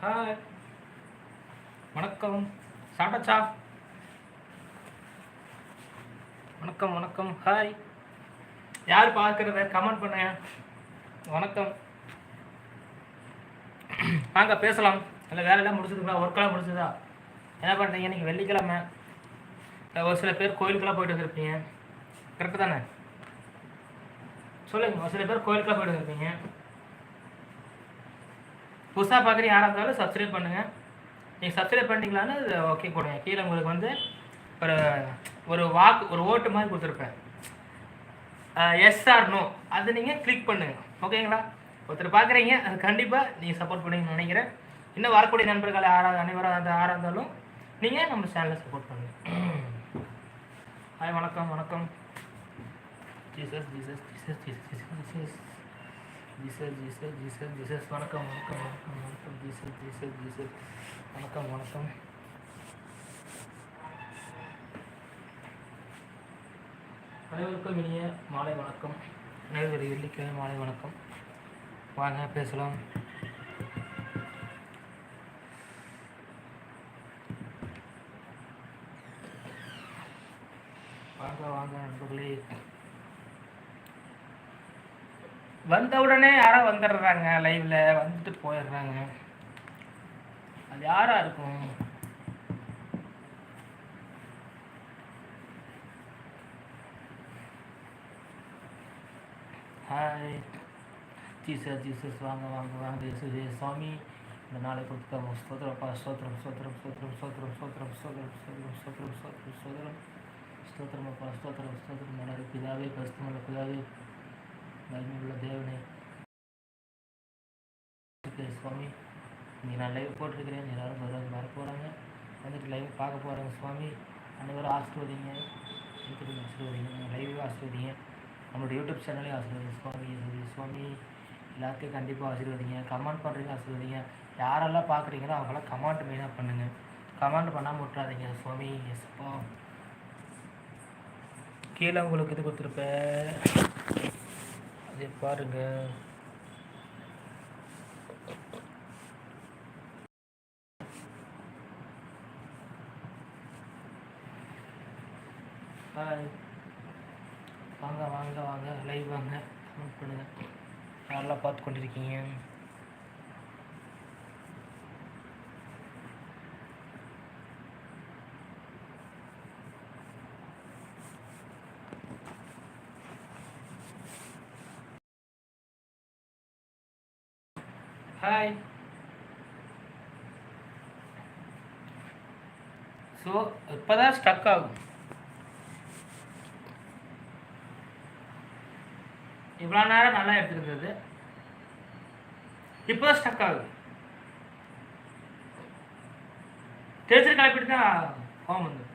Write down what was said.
Hi வணக்கம். சாப்பிட்டாச்சா? வணக்கம் வணக்கம். ஹாய், யார் பார்க்குறத கமெண்ட் பண்ணுங்க. வணக்கம், வாங்க பேசலாம். இல்லை வேலையெல்லாம் முடிச்சுதுங்களா? ஒர்க்கெல்லாம் முடிச்சுதா? என்ன பண்ணுறீங்க? இன்றைக்கி வெள்ளிக்கிழமை. ஒரு சில பேர் கோயிலுக்கெல்லாம் போயிட்டு வந்துருப்பீங்க, கரெக்டு தானே? சொல்லுங்கள். ஒரு சில பேர் கோயிலுக்கெல்லாம் போயிட்டு வந்துருப்பீங்க. புதுசாக பார்க்குறீங்க, யாராக இருந்தாலும் சப்ஸ்கிரைப் பண்ணுங்கள். நீங்கள் சப்ஸ்கிரைப் பண்ணிட்டீங்களான்னு ஓகே போடுங்க. கீழே உங்களுக்கு வந்து ஒரு ஒரு ஒரு ஓட்டு மாதிரி கொடுத்துருப்பேன், எஸ் ஆர் நோ, அது நீங்கள் கிளிக் பண்ணுங்கள். ஓகேங்களா? ஒருத்தர் பார்க்குறீங்க, அது கண்டிப்பாக நீங்கள் சப்போர்ட் பண்ணுவீங்கன்னு நினைக்கிறேன். இன்னும் வரக்கூடிய நண்பர்கள் யாராக இருந்தாலும் நீங்கள் நம்ம சேனலை சப்போர்ட் பண்ணுங்கள். ஹாய் வணக்கம் வணக்கம். Jesus Jesus Jesus Jesus Jesus Jesus Jesus Jesus Jesus. வணக்கம் வணக்கம் வணக்கம் வணக்கம். Jesus Jesus Jesus. வணக்கம் வணக்கம். அனைவருக்கும் இனிய மாலை வணக்கம். அனைவரும் வெள்ளிக்கிழமை மாலை வணக்கம். வாங்க பேசலாம். வாங்க வாங்க நண்பர்களே. வந்த உடனே யாரோ வந்துடுறாங்க, லைவ்ல வந்துட்டு போயிடுறாங்க. அது யாரா இருக்கும்? Hi Jesus Jesus. வாங்க வாங்க வாங்க. இயேசுவே சுவாமி, இந்த நாளை கொடுத்துக்காம ஸ்தோத்திரப்பா. ஸ்தோத்திரம் ஸ்தோத்திரம் ஸ்தோத்திரம் ஸ்தோத்திரம் ஸ்தோத்திரம் ஸ்தோத்திரம் ஸ்தோத்திரம் ஸ்தோத்திரம் ஸ்தோத்திரம் ஸ்தோத்திரம் ஸ்தோத்திரமப்பா. ஸ்தோத்திரம் ஸ்தோத்திரம். நல்ல பிதாவே, பரிசுத்தமுள்ள பிதாவே, மகிமையுள்ள தேவனே சுவாமி, நீங்கள் நான் லைவ் போட்டிருக்கிறேன். எல்லோரும் வர போகிறாங்க, வந்துட்டு லைவ் பார்க்க போகிறாங்க. சுவாமி, அனைவரும் ஆசிர்வதிங்க, ஆசிர்வதிங்க, லைவ் ஆசிர்வதிங்க, நம்மளோட யூடியூப் சேனலையும் ஆசிர்வதிங்க. சுவாமி சுவாமி, எல்லாத்தையும் கண்டிப்பாக ஆசிர்வதிங்க. கமெண்ட் பண்ணுறீங்க, ஆசிர்வதிங்க. யாரெல்லாம் பார்க்குறீங்களோ அவங்களாம் கமெண்ட் மெயினாக பண்ணுங்கள். கமெண்ட் பண்ணாமல் விட்றாதீங்க சுவாமி. எஸ்ப்பா, கீழே உங்களுக்கு இது கொடுத்துருப்பேன், அது பாருங்கள். ஹாய், வாங்க வாங்க வாங்க, லைவ் வாங்க, கமெண்ட் பண்ணுங்கள். யாரெல்லாம் பார்த்து கொண்டிருக்கீங்க? ஹாய். ஸோ இப்போ தான் ஸ்டக் ஆகும். இவ்வளோ நேரம் நல்லா எடுத்துருந்தது, இப்போ தான் ஸ்டக் ஆகுது. தெரிஞ்சு கிளப்பிட்டு தான் ஹோம் வந்து